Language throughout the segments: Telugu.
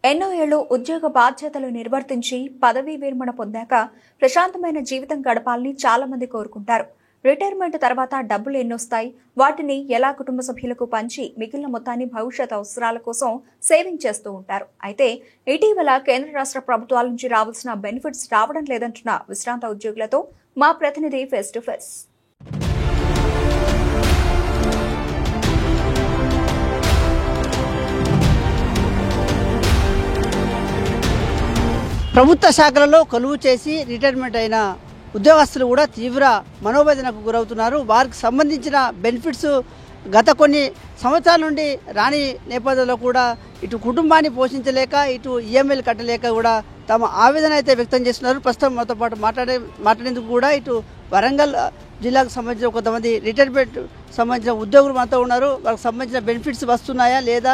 ఎన్నో ఏళ్లు ఉద్యోగ బాధ్యతలు నిర్వర్తించి పదవీ విరమణ పొందాక ప్రశాంతమైన జీవితం గడపాలని చాలా మంది కోరుకుంటారు. రిటైర్మెంట్ తర్వాత డబ్బులు ఎన్నొస్తాయి, వాటిని ఎలా కుటుంబ సభ్యులకు పంచి మిగిలిన మొత్తాన్ని భవిష్యత్ అవసరాల కోసం సేవింగ్ చేస్తూ ఉంటారు. అయితే ఇటీవల కేంద్ర రాష్ట్ర ప్రభుత్వాల నుంచి రావాల్సిన బెనిఫిట్స్ రావడం లేదంటున్న విశ్రాంత ఉద్యోగులతో మా ప్రతినిధి ఫేస్ టు ఫేస్. ప్రభుత్వ శాఖలలో కొలువు చేసి రిటైర్మెంట్ అయిన ఉద్యోగస్తులు కూడా తీవ్ర మనోవేదనకు గురవుతున్నారు. వారికి సంబంధించిన బెనిఫిట్స్ గత కొన్ని సంవత్సరాల నుండి రాని నేపథ్యంలో కూడా ఇటు కుటుంబాన్ని పోషించలేక ఇటు ఈఎంఐలు కట్టలేక కూడా తమ ఆవేదన అయితే వ్యక్తం చేస్తున్నారు. ప్రస్తుతం మాతో పాటు మాట్లాడేందుకు కూడా ఇటు వరంగల్ జిల్లాకు సంబంధించిన కొంతమంది రిటైర్మెంట్ సంబంధించిన ఉద్యోగులు మనతో ఉన్నారు. వాళ్ళకి సంబంధించిన బెనిఫిట్స్ వస్తున్నాయా లేదా,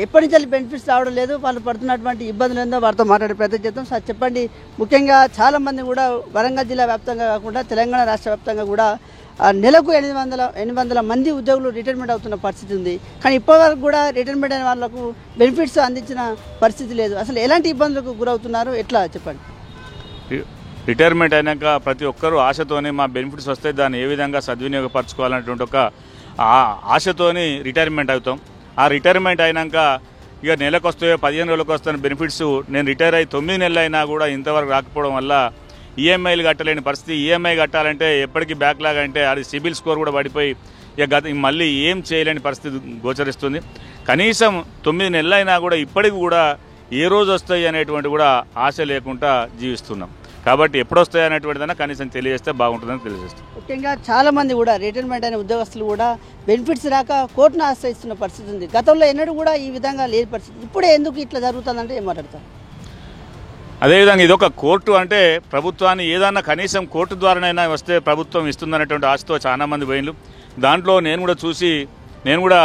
ఎప్పటి నుంచి బెనిఫిట్స్ రావడం లేదు, వాళ్ళు పడుతున్నటువంటి ఇబ్బందులు ఏందో వారితో మాట్లాడే ప్రయత్నం చేద్దాం. సార్ చెప్పండి, ముఖ్యంగా చాలామంది కూడా వరంగల్ జిల్లా వ్యాప్తంగా కాకుండా తెలంగాణ రాష్ట్ర వ్యాప్తంగా కూడా నెలకు 800 మంది ఉద్యోగులు రిటైర్మెంట్ అవుతున్న పరిస్థితి ఉంది. కానీ ఇప్పటివరకు కూడా రిటైర్మెంట్ అయిన వాళ్ళకు బెనిఫిట్స్ అందించిన పరిస్థితి లేదు. అసలు ఎలాంటి ఇబ్బందులకు గురవుతున్నారు, ఎట్లా చెప్పండి. రిటైర్మెంట్ అయినాక ప్రతి ఒక్కరూ ఆశతోనే మా బెనిఫిట్స్ వస్తే దాన్ని ఏ విధంగా సద్వినియోగపరచుకోవాలనేటువంటి ఒక ఆశతోని రిటైర్మెంట్ అవుతాం. ఆ రిటైర్మెంట్ అయినాక ఇక నెలకు వస్తాయో 15 రోజులకు వస్తున్న బెనిఫిట్స్ నేను రిటైర్ అయ్యి 9 నెలలు అయినా కూడా ఇంతవరకు రాకపోవడం వల్ల ఈఎంఐలు కట్టలేని పరిస్థితి. ఈఎంఐ కట్టాలంటే ఎప్పటికీ బ్యాక్లాగ్ అంటే అది సిబిల్ స్కోర్ కూడా పడిపోయి ఇక మళ్ళీ ఏం చేయలేని పరిస్థితి గోచరిస్తుంది. కనీసం 9 నెలలు అయినా కూడా ఇప్పటికి కూడా ఏ రోజు వస్తాయి అనేటువంటి కూడా ఆశ లేకుండా జీవిస్తున్నాం. కాబట్టి ఎప్పుడు వస్తాయి అనేటువంటిదైనా కనీసం తెలియజేస్తే బాగుంటుందని తెలియజేస్తాం. ముఖ్యంగా చాలా మంది కూడా రిటైర్మెంట్ అయిన ఉద్యోగస్తులు కూడా బెనిఫిట్స్ రాక కోర్టును ఆశ్రయిస్తున్న పరిస్థితి ఉంది. గతంలో ఎన్నడూ కూడా ఈ విధంగా లేని పరిస్థితి. ఇప్పుడే ఎందుకు ఇట్లా జరుగుతుందంటే ఏం మాట్లాడతారు? అదేవిధంగా ఇదొక కోర్టు అంటే ప్రభుత్వాన్ని ఏదన్నా కనీసం కోర్టు ద్వారానైనా వస్తే ప్రభుత్వం ఇస్తుందనేటువంటి ఆశతో చాలా మంది పోయిన్లు. దాంట్లో నేను కూడా చూసి నేను కూడా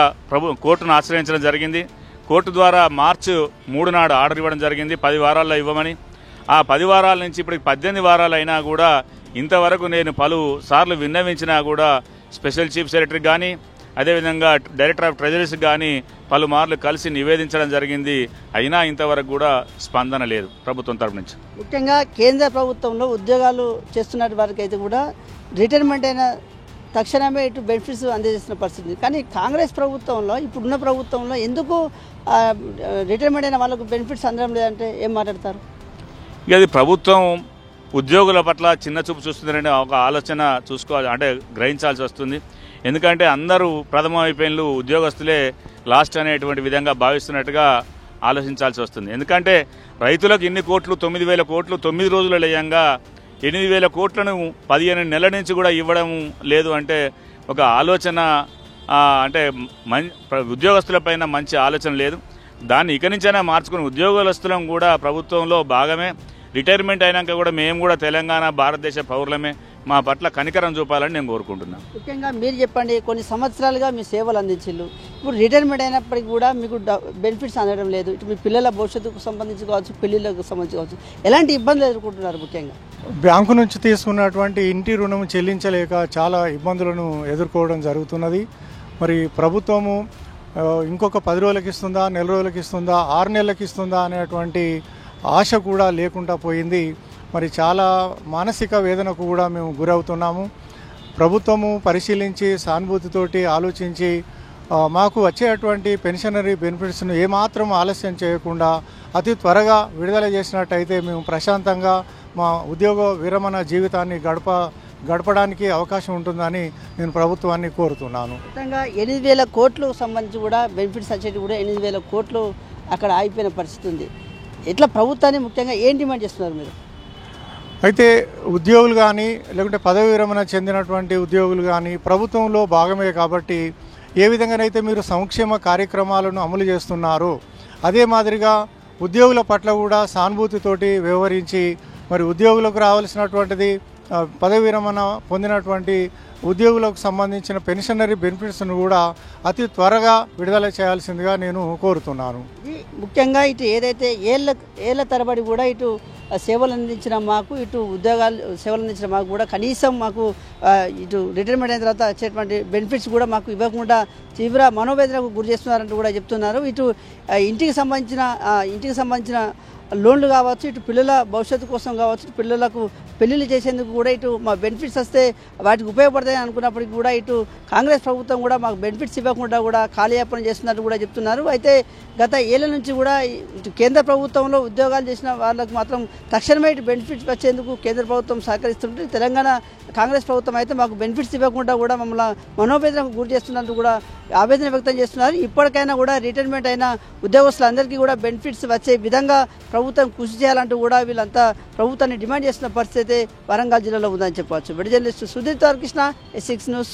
కోర్టును ఆశ్రయించడం జరిగింది. కోర్టు ద్వారా మార్చి 3 నాడు ఆర్డర్ ఇవ్వడం జరిగింది 10 వారాల్లో ఇవ్వమని. ఆ 10 వారాల నుంచి ఇప్పటికి 18 వారాలు అయినా కూడా ఇంతవరకు నేను పలు సార్లు విన్నవించినా కూడా స్పెషల్ చీఫ్ సెక్రటరీ కానీ అదేవిధంగా డైరెక్టర్ ఆఫ్ ట్రెజరీస్కి కానీ పలుమార్లు కలిసి నివేదించడం జరిగింది. అయినా ఇంతవరకు కూడా స్పందన లేదు ప్రభుత్వం తరపు నుంచి. ముఖ్యంగా కేంద్ర ప్రభుత్వంలో ఉద్యోగాలు చేస్తున్న వారికి అయితే కూడా రిటైర్మెంట్ అయిన తక్షణమే ఇటు బెనిఫిట్స్ అందజేస్తున్న పరిస్థితి. కానీ కాంగ్రెస్ ప్రభుత్వంలో ఇప్పుడున్న ప్రభుత్వంలో ఎందుకు రిటైర్మెంట్ అయిన వాళ్ళకు బెనిఫిట్స్ అందడం లేదంటే ఏం మాట్లాడతారు? ఇక అది ప్రభుత్వం ఉద్యోగుల పట్ల చిన్న చూపు చూస్తుందనే ఒక ఆలోచన చూసుకోవాలి, అంటే గ్రహించాల్సి వస్తుంది. ఎందుకంటే అందరూ ప్రథమ వైపోయిన్లు ఉద్యోగస్తులే లాస్ట్ అనేటువంటి విధంగా భావిస్తున్నట్టుగా ఆలోచించాల్సి వస్తుంది. ఎందుకంటే రైతులకు ఇన్ని కోట్లు 9,000 కోట్లు 9 రోజుల లేయంగా 8,000 కోట్లను 15 నెలల నుంచి కూడా ఇవ్వడం లేదు అంటే ఒక ఆలోచన అంటే ఉద్యోగస్తులపైన మంచి ఆలోచన లేదు. దాన్ని ఇక నుంచైనా మార్చుకుని ఉద్యోగస్తులం కూడా ప్రభుత్వంలో భాగమే. రిటైర్మెంట్ అయినాక కూడా మేము కూడా తెలంగాణ భారతదేశ పౌరులమే, మా పట్ల కనికరం చూపాలని నేను కోరుకుంటున్నాను. ముఖ్యంగా మీరు చెప్పండి, కొన్ని సంవత్సరాలుగా మీ సేవలు అందించారు, ఇప్పుడు రిటైర్మెంట్ అయినప్పటికీ కూడా మీకు బెనిఫిట్స్ అందడం లేదు. ఇటు మీ పిల్లల భవిష్యత్తుకు సంబంధించి కావచ్చు, పెళ్లిళ్ళకు సంబంధించి కావచ్చు, ఎలాంటి ఇబ్బందులు ఎదుర్కొంటున్నారు? ముఖ్యంగా బ్యాంకు నుంచి తీసుకున్నటువంటి ఇంటి రుణం చెల్లించలేక చాలా ఇబ్బందులను ఎదుర్కోవడం జరుగుతున్నది. మరి ప్రభుత్వము ఇంకొక 10 రోజులకి ఇస్తుందా, నెల రోజులకి ఇస్తుందా, 6 నెలలకి ఇస్తుందా అనేటువంటి ఆశ కూడా లేకుండా పోయింది. మరి చాలా మానసిక వేదనకు కూడా మేము గురవుతున్నాము. ప్రభుత్వము పరిశీలించి సానుభూతితోటి ఆలోచించి మాకు వచ్చేటువంటి పెన్షనరీ బెనిఫిట్స్ను ఏమాత్రం ఆలస్యం చేయకుండా అతి త్వరగా విడుదల చేసినట్టయితే మేము ప్రశాంతంగా మా ఉద్యోగ విరమణ జీవితాన్ని గడపడానికి అవకాశం ఉంటుందని నేను ప్రభుత్వాన్ని కోరుతున్నాను. మొత్తంగా 8,000 కోట్లు సంబంధించి కూడా బెనిఫిట్స్ వచ్చేటి కూడా 8,000 కోట్లు అక్కడ ఆగిపోయిన పరిస్థితి ఉంది. ఎట్లా ప్రభుత్వాన్ని ముఖ్యంగా ఏం డిమాండ్ చేస్తున్నారు మీరు? అయితే ఉద్యోగులు కానీ లేకుంటే పదవి విరమణ చెందినటువంటి ఉద్యోగులు కానీ ప్రభుత్వంలో భాగమే కాబట్టి ఏ విధంగానైతే మీరు సంక్షేమ కార్యక్రమాలను అమలు చేస్తున్నారో అదే మాదిరిగా ఉద్యోగుల పట్ల కూడా సానుభూతితోటి వ్యవహరించి మరి ఉద్యోగులకు రావాల్సినటువంటిది పదవి విరమణ పొందినటువంటి ఉద్యోగులకు సంబంధించిన పెన్షనరీ బెనిఫిట్స్ను కూడా అతి త్వరగా విడుదల చేయాల్సిందిగా నేను కోరుతున్నాను. ముఖ్యంగా ఇటు ఏదైతే ఏళ్ళ తరబడి కూడా ఇటు సేవలు అందించిన మాకు, ఇటు ఉద్యోగాలు సేవలు అందించిన మాకు కూడా కనీసం మాకు ఇటు రిటైర్మెంట్ అయిన తర్వాత వచ్చేటువంటి బెనిఫిట్స్ కూడా మాకు ఇవ్వకుండా తీవ్ర మనోవేదనకు గురి చేస్తున్నారంటూ కూడా చెప్తున్నారు. ఇటు ఇంటికి సంబంధించిన లోన్లు కావచ్చు, ఇటు పిల్లల భవిష్యత్తు కోసం కావచ్చు, పిల్లలకు పెళ్లిళ్ళు చేసేందుకు కూడా ఇటు మా బెనిఫిట్స్ వస్తే వాటికి ఉపయోగపడతాయని అనుకున్నప్పటికీ కూడా ఇటు కాంగ్రెస్ ప్రభుత్వం కూడా మాకు బెనిఫిట్స్ ఇవ్వకుండా కూడా కాలయాపన చేస్తున్నట్టు కూడా చెప్తున్నారు. అయితే గత ఏళ్ల నుంచి కూడా ఇటు కేంద్ర ప్రభుత్వంలో ఉద్యోగాలు చేసిన వాళ్ళకు మాత్రం తక్షణమే ఇటు బెనిఫిట్స్ వచ్చేందుకు కేంద్ర ప్రభుత్వం సహకరిస్తుంటే, తెలంగాణ కాంగ్రెస్ ప్రభుత్వం అయితే మాకు బెనిఫిట్స్ ఇవ్వకుండా కూడా మమ్మల్ని మనోవేదనకు గురి చేస్తున్నట్టు కూడా ఆవేదన వ్యక్తం చేస్తున్నారు. ఇప్పటికైనా కూడా రిటైర్మెంట్ అయిన ఉద్యోగస్తులందరికీ కూడా బెనిఫిట్స్ వచ్చే విధంగా ప్రభుత్వం కృషి చేయాలంటూ కూడా వీళ్ళంతా ప్రభుత్వాన్ని డిమాండ్ చేస్తున్న పరిస్థితి వరంగల్ జిల్లాలో ఉందని చెప్పవచ్చు. విడి journalist Sudheer Krishna, S6 news.